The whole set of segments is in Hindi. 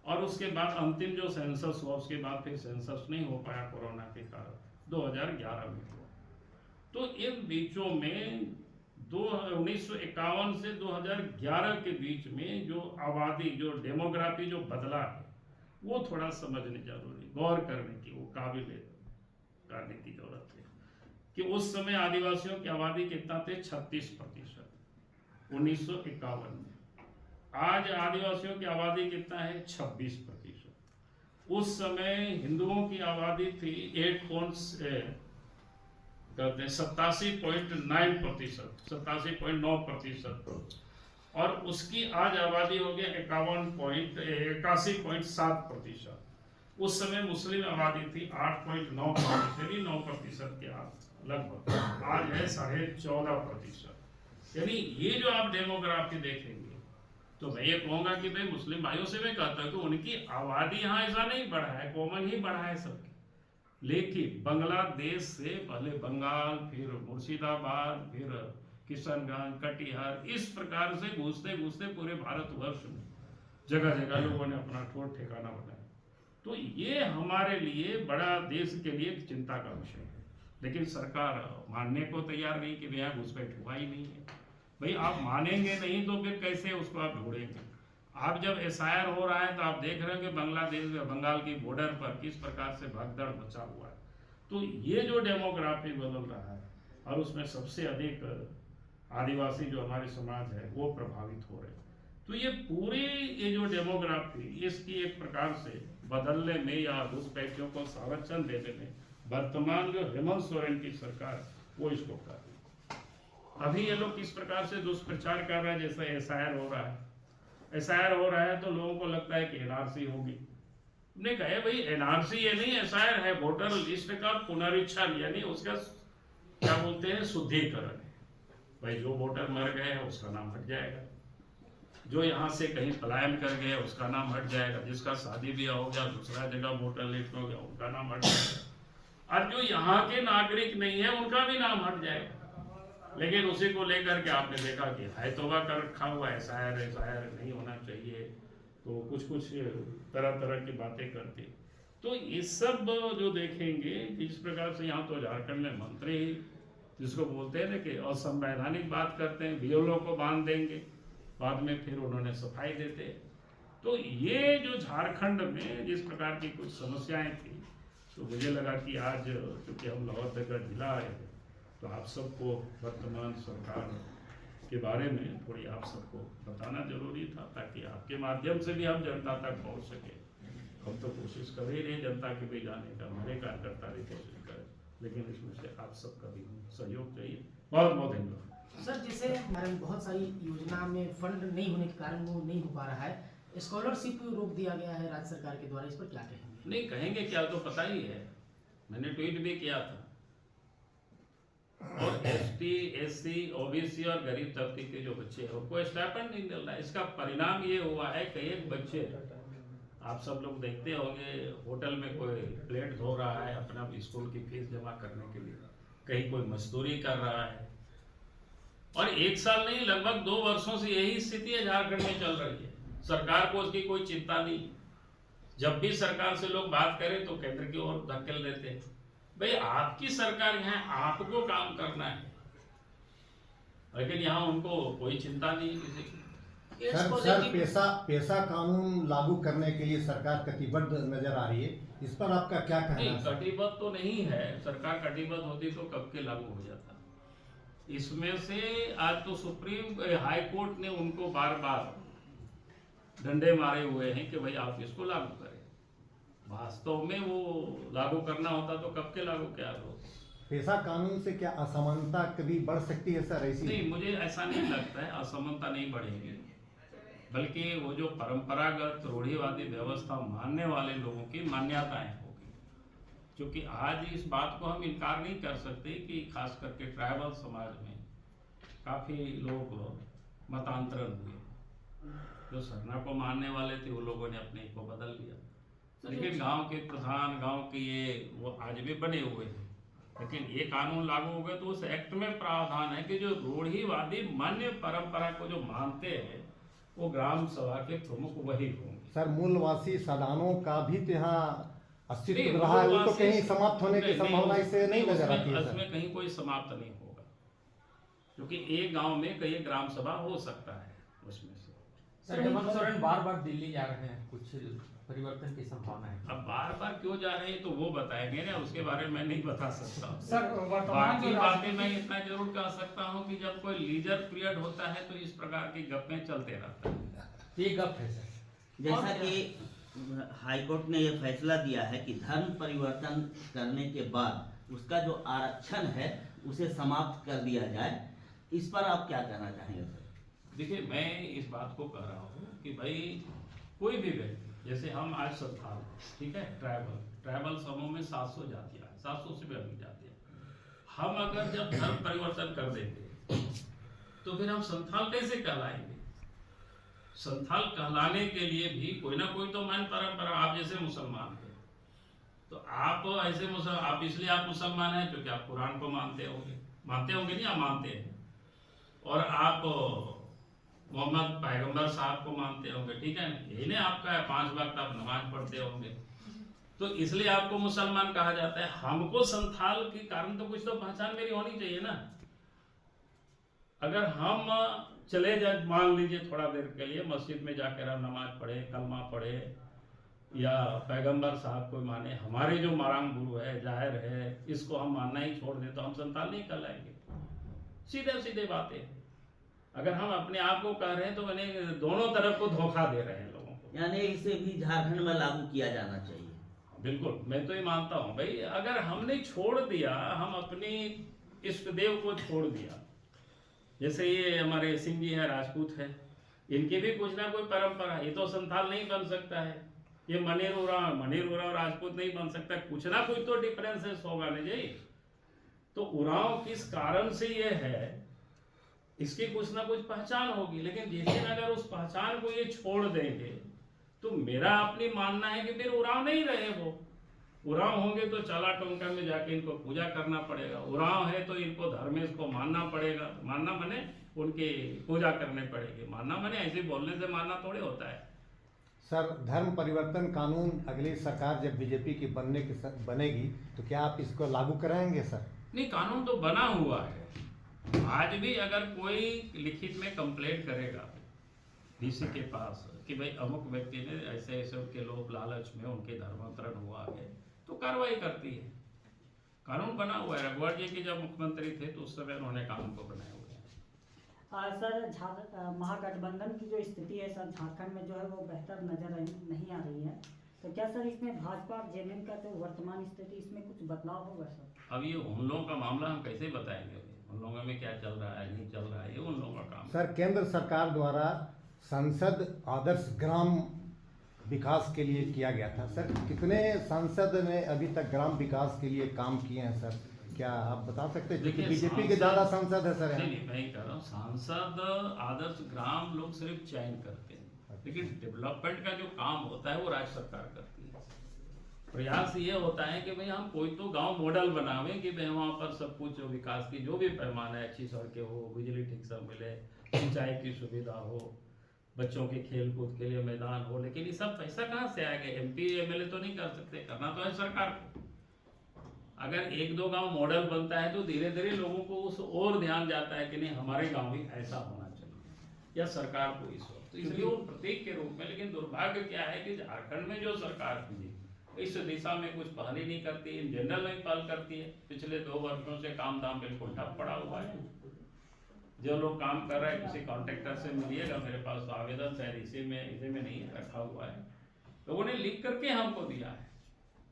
और उसके बाद अंतिम जो सेंसस हुआ उसके बाद फिर सेंसस नहीं हो पाया कोरोना के कारण, 2011 में हुआ। तो इन बीचों में 1951 से 2011 के बीच में जो आबादी, जो डेमोग्राफी जो बदला है, वो थोड़ा समझने जरूरी, गौर करने की, वो काबिल करने की जरूरत है कि उस समय आदिवासियों की आबादी कितना थे, 36% 1951 में। आज आदिवासियों की आबादी कितना है, 26%। उस समय हिंदुओं की आबादी थी 87.9%, 87.9%, और उसकी आज आबादी हो गया 81.7%। उस समय मुस्लिम आबादी थी 8.9%, यानी 9% के लगभग, आज है 14.5%। यानी ये जो आप डेमोग्राफी देखेंगे, तो मैं ये कहूंगा कि भाई मुस्लिम भाइयों से मैं कहता हूँ कि उनकी आबादी यहाँ ऐसा नहीं बढ़ा है, कॉमन ही बढ़ा है सबकी, लेकिन बांग्लादेश से पहले बंगाल, फिर मुर्शिदाबाद, फिर किशनगंज, कटिहार, इस प्रकार से घुसते घुसते पूरे भारतवर्ष में जगह जगह लोगों ने अपना ठोर ठिकाना बनाया। तो ये हमारे लिए बड़ा, देश के लिए चिंता का विषय है। लेकिन सरकार मानने को तैयार नहीं कि यहाँ घुसपैठ हुआ ही नहीं है। भाई आप मानेंगे नहीं तो फिर कैसे उसको आप ढूंढेंगे? आप जब एसआईआर हो रहा है तो आप देख रहे हो कि बांग्लादेश में बंगाल की बॉर्डर पर किस प्रकार से भगदड़ मचा हुआ है। तो ये जो डेमोग्राफी बदल रहा है, और उसमें सबसे अधिक आदिवासी जो हमारे समाज है वो प्रभावित हो रहे हैं। तो ये पूरी, ये जो डेमोग्राफी, इसकी एक प्रकार से बदलने में या घुसपैठियों को संरक्षण देने में वर्तमान जो हेमंत सोरेन की सरकार वो इसको कर रही है। अभी ये लोग किस प्रकार से दुष्प्रचार कर रहे हैं, जैसे एसआईआर हो रहा है, एसआईआर हो रहा है तो लोगों को लगता है कि एनआरसी होगी। हमने कहा भाई एनआरसी ये नहीं, एसआईआर है वोटर लिस्ट का पुनरीक्षण, यानी उसका क्या बोलते हैं, शुद्धिकरण है। भाई जो वोटर मर गए हैं उसका नाम हट जाएगा, जो यहाँ से कहीं पलायन कर गए उसका नाम हट जाएगा, जिसका शादी ब्याह हो गया दूसरा जगह वोटर लिस्ट में हो गया उनका नाम हट जाएगा, और जो यहाँ के नागरिक नहीं है उनका भी नाम हट जाएगा। लेकिन उसी को लेकर के आपने देखा कि है तौबा कर रखा हुआ, एसआईआर नहीं होना चाहिए, तो कुछ कुछ तरह तरह की बातें करते। तो ये सब जो देखेंगे जिस प्रकार से यहाँ तो झारखंड में मंत्री जिसको बोलते हैं ना कि असंवैधानिक बात करते हैं, बीएलओ को बांध देंगे, बाद में फिर उन्होंने सफाई देते। तो ये जो झारखंड में जिस प्रकार की कुछ समस्याएं थी, तो मुझे लगा कि आज चूंकि हम लोहरदगा जिला आए हैं तो आप सबको वर्तमान सरकार के बारे में थोड़ी आप सबको बताना जरूरी था, ताकि आपके माध्यम से भी हम जनता तक पहुंच सके। हम तो कोशिश कर ही रहे जनता के भी जाने का, हमारे कार्यकर्ता भी कोशिश करें, लेकिन इसमें से आप सबका भी सहयोग चाहिए। बहुत बहुत धन्यवाद। सर, जैसे हमारे बहुत सारी योजना में फंड नहीं होने के कारण वो नहीं हो पा रहा है, स्कॉलरशिप रोक दिया गया है राज्य सरकार के द्वारा, इस पर क्या कहेंगे? नहीं कहेंगे क्या, तो पता ही है, मैंने ट्वीट भी किया था। और एसटी, एससी, ओबीसी और गरीब तबके के जो बच्चे हैं उनको स्टाइपेंड नहीं मिल रहा है। इसका परिणाम ये हुआ है कि एक बच्चे, आप सब लोग देखते होंगे, होटल में कोई प्लेट धो रहा है अपना स्कूल की फीस जमा करने के लिए, कहीं कोई मजदूरी कर रहा है, और एक साल नहीं लगभग 2 वर्षों से यही स्थिति है झारखंड में चल रही है। सरकार को उसकी कोई चिंता नहीं। जब भी सरकार से लोग बात करें तो केंद्र की ओर धकेल देते हैं। भाई आपकी सरकार है, आपको काम करना है, लेकिन यहाँ उनको कोई चिंता नहीं किसी की। सर, पेशा कानून लागू करने के लिए सरकार कटिबद्ध नजर आ रही है, इस पर आपका क्या कहना है? कटिबद्ध तो नहीं है सरकार, कटिबद्ध होती तो कब के लागू हो जाता। इसमें से आज तो सुप्रीम हाई कोर्ट ने उनको बार बार डंडे मारे हुए हैं कि भाई आप इसको लागू करें। वास्तव में वो लागू करना होता तो कब के लागू क्या हो। पेशा कानून से क्या असमानता कभी बढ़ सकती है सर? ऐसी नहीं, मुझे ऐसा नहीं लगता है, असमानता नहीं बढ़ेगी, बल्कि वो जो परंपरागत रूढ़िवादी व्यवस्था मानने वाले लोगों की मान्यताएं होगी। क्योंकि आज इस बात को हम इनकार नहीं कर सकते कि खास करके ट्राइबल समाज में काफी लोग मतांतरण हुए। जो सरना को मानने वाले थे वो लोगों ने अपने को बदल लिया, लेकिन गांव के प्रधान, गांव के ये वो आज भी बने हुए हैं। लेकिन ये कानून लागू हो गए तो उस एक्ट में प्रावधान है कि जो रूढ़िवादी मान्य परंपरा को जो मानते हैं वो ग्राम सभा के प्रमुख वही होंगे। सर मूलवासी सदानों का भी तो यहाँ अस्तित्व नहीं, रहा है, वो तो मूलवासी- कहीं समाप्त होने की संभावना इससे नहीं नजर आती है सर। उसमें कहीं कोई समाप्त नहीं होगा, क्योंकि एक गांव में कई ग्राम सभा हो सकता है उसमें से। सर हेमंत सोरेन बार बार दिल्ली जा रहे हैं, कुछ परिवर्तन की संभावना है? अब बार बार क्यों जा रहे हैं तो वो बताएंगे ना, उसके बारे में मैं नहीं बता सकता। सर वर्तमान बाकी जो बातें मैं इतना जरूर कह सकता हूँ कि जब कोई लीजर पीरियड होता है तो इस प्रकार की गप्पें चलते रहता है। ये गप है सर। जैसा कि हाईकोर्ट ने यह फैसला दिया है कि धर्म परिवर्तन करने के बाद उसका जो आरक्षण है उसे समाप्त कर दिया जाए, इस पर आप क्या कहना चाहेंगे सर? देखिए, मैं इस बात को कह रहा हूँ कि भाई कोई भी व्यक्ति, जैसे हम आज संथाल, ठीक है, ट्राइबल समूह में 700 जातियां हैं, 700 से भी अधिक जातियां। हम अगर जब धर्म परिवर्तन कर देंगे तो फिर हम संथाल कैसे कहलाएंगे? संथाल कहलाने के लिए भी कोई ना कोई तो मान परंपरा, आप जैसे मुसलमान हैं तो आप ऐसे आप इसलिए आप मुसलमान हैं क्योंकि आप कुरान को मानते होंगे नहीं, आप मानते हैं, और आप मोहम्मद पैगंबर साहब को मानते होंगे, ठीक है ना, यही नहीं आपका है, 5 वक्त आप नमाज पढ़ते होंगे, तो इसलिए आपको मुसलमान कहा जाता है। हमको संथाल के कारण तो कुछ तो पहचान मेरी होनी चाहिए ना। अगर हम चले जाए, मान लीजिए थोड़ा देर के लिए मस्जिद में जाकर हम नमाज पढ़े, कलमा पढ़े, या पैगंबर साहब को माने, हमारे जो माराम गुरु है, जाहिर है, इसको हम मानना ही छोड़ दे तो हम संथाल नहीं कहलाएंगे। सीधे सीधे बातें। अगर हम अपने आप को कह रहे हैं तो मैंने दोनों तरफ को धोखा दे रहे हैं लोगों को। यानी इसे भी झारखंड में लागू किया जाना चाहिए। बिल्कुल, मैं तो ये मानता हूँ भाई, अगर हमने छोड़ दिया, हम अपनी इष्ट देव को छोड़ दिया, जैसे ये हमारे सिंह जी है, राजपूत है, इनकी भी कुछ ना कोई परंपरा, ये तो संथाल नहीं बन सकता है, ये मनेर उरांव राजपूत नहीं बन सकता, कुछ ना कुछ तो डिफरेंसेस होगा नहीं जी। तो उरांव किस कारण से ये है, इसकी कुछ ना कुछ पहचान होगी, लेकिन जिस दिन अगर उस पहचान को ये छोड़ देंगे तो मेरा अपनी मानना है कि फिर उरांव नहीं रहे। वो उरांव होंगे तो चाला टोंका में जाके इनको पूजा करना पड़ेगा, उरांव है तो इनको धर्मेश को मानना पड़ेगा, मानना माने उनकी पूजा करने पड़ेगी, मानना माने ऐसे बोलने से मानना थोड़े होता है। सर धर्म परिवर्तन कानून अगली सरकार जब बीजेपी की बनेगी तो क्या आप इसको लागू कराएंगे सर? नहीं, कानून तो बना हुआ है। आज भी अगर कोई लिखित में कंप्लेंट करेगा डीसी के पास कि भाई अमुक व्यक्ति ने ऐसे ऐसे उनके लोभ लालच में उनके धर्मांतरण हुआ है, तो कार्रवाई करती है। कानून बना हुआ है। रघुवर जी के जब मुख्यमंत्री थे तो उस समय उन्होंने कानून को बनाया हुआ है। सर महागठबंधन की जो स्थिति है सर झारखंड में जो है वो बेहतर नजर नहीं आ रही है, तो क्या सर इसमें भाजपा और जेएमएम का जो वर्तमान स्थिति, इसमें कुछ बदलाव होगा सर? अब ये उन लोगों का मामला हम कैसे बताएंगे, उन लोगों में क्या चल रहा है नहीं चल रहा है, ये उन लोगों का काम है। सर केंद्र सरकार द्वारा सांसद आदर्श ग्राम विकास के लिए किया गया था, सर कितने सांसद ने अभी तक ग्राम विकास के लिए काम किए हैं सर, क्या आप बता सकते हैं? क्योंकि बीजेपी के ज्यादा सांसद है सर। नहीं, मैं ही कह रहा हूँ, सांसद आदर्श ग्राम लोग सिर्फ चयन करते हैं, लेकिन डेवलपमेंट का जो काम होता है वो राज्य सरकार करती है। प्रयास ये होता है कि भाई हम कोई तो गांव मॉडल बनावे कि भाई वहाँ पर सब कुछ जो विकास की जो भी पैमाना है, अच्छी सड़कें हो, बिजली ठीक से मिले, सिंचाई की सुविधा हो, बच्चों के खेल कूद के लिए मैदान हो, लेकिन ये सब पैसा कहाँ से आएगा? एमपी एमएलए तो नहीं कर सकते, करना तो है सरकार को। अगर 1-2 गांव मॉडल बनता है तो धीरे धीरे लोगों को उस और ध्यान जाता है कि नहीं हमारे गांव भी ऐसा होना चाहिए, या सरकार को इस वक्त, तो इसलिए वो प्रतीक के रूप में। लेकिन दुर्भाग्य क्या है कि झारखंड में जो सरकार थी इस दिशा में कुछ पहल ही नहीं करती, इन जनरल में पहल करती है। पिछले 2 वर्षों से काम धाम बिल्कुल ठप पड़ा हुआ है। जो लोग काम कर रहे हैं किसी कॉन्ट्रैक्टर से मिलिएगा, मेरे पास तो आवेदन शायद इसी में नहीं रखा हुआ है, लोगों ने लिख करके हमको दिया है,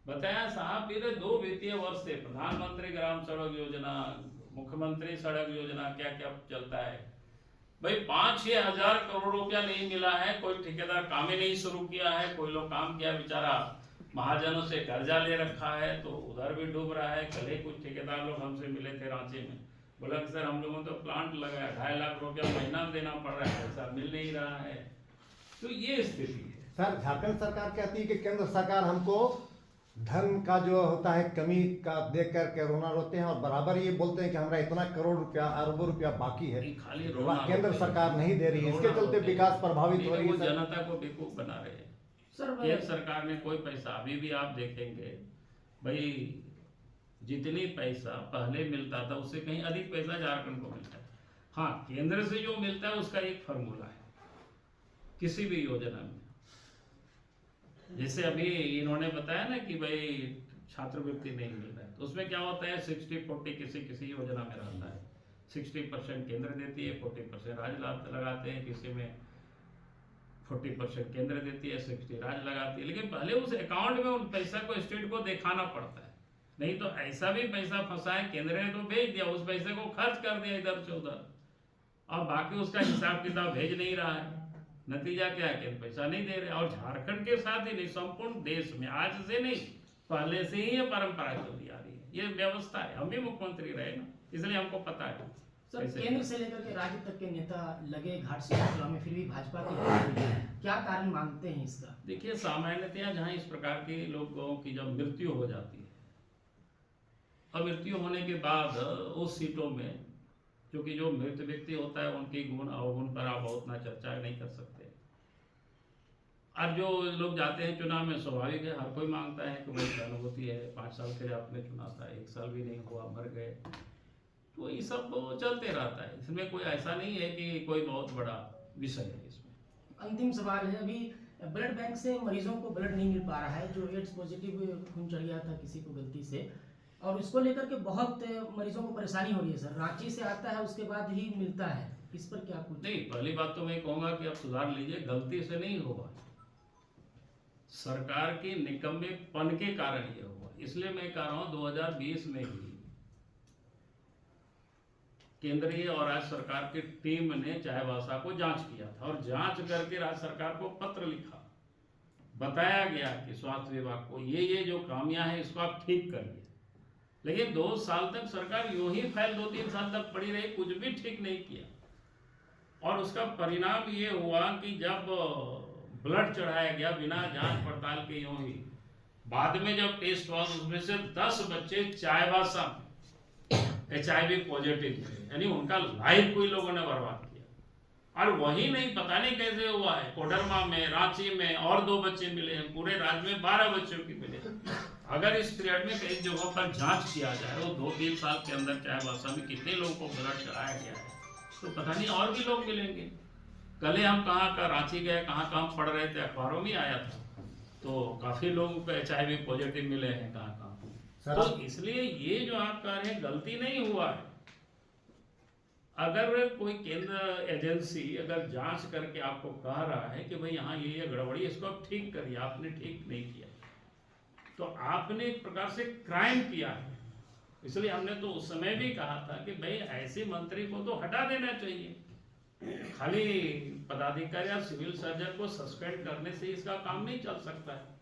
बताया साहब पिछले 2 वित्तीय वर्ष से प्रधानमंत्री ग्राम सड़क योजना, मुख्यमंत्री सड़क योजना, क्या क्या चलता है भाई, 5-6 हजार करोड़ रुपया नहीं मिला है, कोई ठेकेदार काम ही नहीं शुरू किया है, कोई लोग काम किया बेचारा महाजनों से कर्जा ले रखा है तो उधर भी डूब रहा है। कल ही कुछ ठेकेदार लोग हमसे मिले थे रांची में, बोला कि सर हम लोगों तो प्लांट लगाया, 2.5 लाख रुपया महीना देना पड़ रहा है, पैसा मिल नहीं रहा है, तो ये स्थिति है। सर झारखंड सरकार कहती है कि केंद्र सरकार हमको धन का जो होता है कमी का देख करके रोना रोते हैं और बराबर ये बोलते हैं कि हमारा इतना करोड़ रुपया अरबों रुपया बाकी है, नहीं, खाली रोना केंद्र रोते सरकार हैं। नहीं दे रही है, इसके रोना चलते रोते हैं। विकास प्रभावित हो नहीं, रही वो है सर। जनता को बेवकूफ बना रहे हैं। सर केंद्र सरकार ने कोई पैसा, अभी भी आप देखेंगे भाई, जितनी पैसा पहले मिलता था उससे कहीं अधिक पैसा झारखंड को मिलता है। हाँ, केंद्र से जो मिलता है उसका एक फॉर्मूला है किसी भी योजना में। जैसे अभी इन्होंने बताया ना कि भाई छात्रवृत्ति नहीं मिल रहा है, तो उसमें क्या होता है 60-40 किसी किसी योजना में रहता है। 60% केंद्र देती है, 40% राज्य लगाते हैं, किसी में 40% केंद्र देती है, 60 राज्य लगाती है। लेकिन पहले उस अकाउंट में उन पैसा को स्टेट को दिखाना पड़ता है, नहीं तो ऐसा भी पैसा फंसा है, केंद्र ने तो भेज दिया, उस पैसे को खर्च कर दिया इधर से उधर, और बाकी उसका हिसाब किताब भेज नहीं रहा है। नतीजा क्या है कि पैसा नहीं दे रहे। और झारखंड के साथ ही नहीं, संपूर्ण देश में आज से नहीं, पहले से ही ये परंपरा चली आ रही है, ये व्यवस्था है। हम भी मुख्यमंत्री रहे ना, इसलिए हमको पता है। सर कैसे केंद्र से लेकर के राज्य तक के नेता लगे घाट से यात्रा में, फिर भी भाजपा की हार हुई है। क्या कारण मानते हैं इसका? देखिए, सामान्यतया जहाँ इस प्रकार के लोगों की जब मृत्यु हो जाती है, और मृत्यु होने के बाद उस सीटों में क्योंकि जो मृत व्यक्ति होता है उनकी गुण अवगुण पर आप उतना चर्चा नहीं कर सकते। अब जो लोग जाते हैं चुनाव में, स्वाभाविक है, हर कोई मांगता है कि भाई सहानुभूति है, 5 साल के लिए आपने चुना था, 1 साल भी नहीं हुआ, मर गए, तो ये सब चलते रहता है। इसमें कोई ऐसा नहीं है कि कोई बहुत बड़ा विषय है इसमें। अंतिम सवाल है, अभी ब्लड बैंक से मरीजों को ब्लड नहीं मिल पा रहा है, जो एड्स पॉजिटिव खून चढ़ गया था किसी को गलती से, और इसको लेकर के बहुत मरीजों को परेशानी हो रही है सर। रांची से आता है उसके बाद ही मिलता है, इस पर क्या कुछ? नहीं, पहली बात तो मैं कहूँगा कि आप सुधार लीजिए, गलती से नहीं हुआ, सरकार के निकम्मेपन के कारण ये हुआ। इसलिए मैं कह रहा हूँ 2020 में ही केंद्रीय और राज्य सरकार की टीम ने चाईबासा को जांच किया था, और जांच करके राज्य सरकार को पत्र लिखा, बताया गया कि स्वास्थ्य विभाग को ये जो खामियां हैं इसको आप ठीक करिए। लेकिन 2 साल तक सरकार यूं ही फाइल 2-3 साल तक पड़ी रही, कुछ भी ठीक नहीं किया। और उसका परिणाम ये हुआ कि जब ब्लड चढ़ाया गया बिना जांच पड़ताल के यूं ही, बाद में जब टेस्ट हुआ उसमें से 10 बच्चे चाईबासा HIV पॉजिटिव थे, यानी उनका लाइफ कोई लोगों ने बर्बाद किया। और वही नहीं, पता नहीं कैसे हुआ है, कोडरमा में, रांची में और 2 बच्चे मिले हैं, पूरे राज्य में 12 बच्चों की मिले। अगर इस पीरियड में कई जगहों पर जांच किया जाए, वो 2-3 साल के अंदर चाईबासा में कितने लोगों को ब्लड चढ़ाया गया है, तो पता नहीं और भी लोग मिलेंगे। कल हम कहाँ का रांची गए, कहाँ कहाँ पढ़ रहे थे, अखबारों में आया था, तो काफी लोगों को HIV पॉजिटिव मिले हैं कहाँ कहाँ। तो इसलिए ये जो आप कह रहे हैं गलती नहीं हुआ है। अगर कोई केंद्र एजेंसी अगर जांच करके आपको कह रहा है कि भाई यहाँ ये गड़बड़ी, इसको आप ठीक करिए, आपने ठीक नहीं किया, तो आपने एक प्रकार से क्राइम किया है। इसलिए हमने तो उस समय भी कहा था कि भाई ऐसे मंत्री को तो हटा देना चाहिए। खाली पदाधिकारी या सिविल सर्जन को सस्पेंड करने से इसका काम नहीं चल सकता है।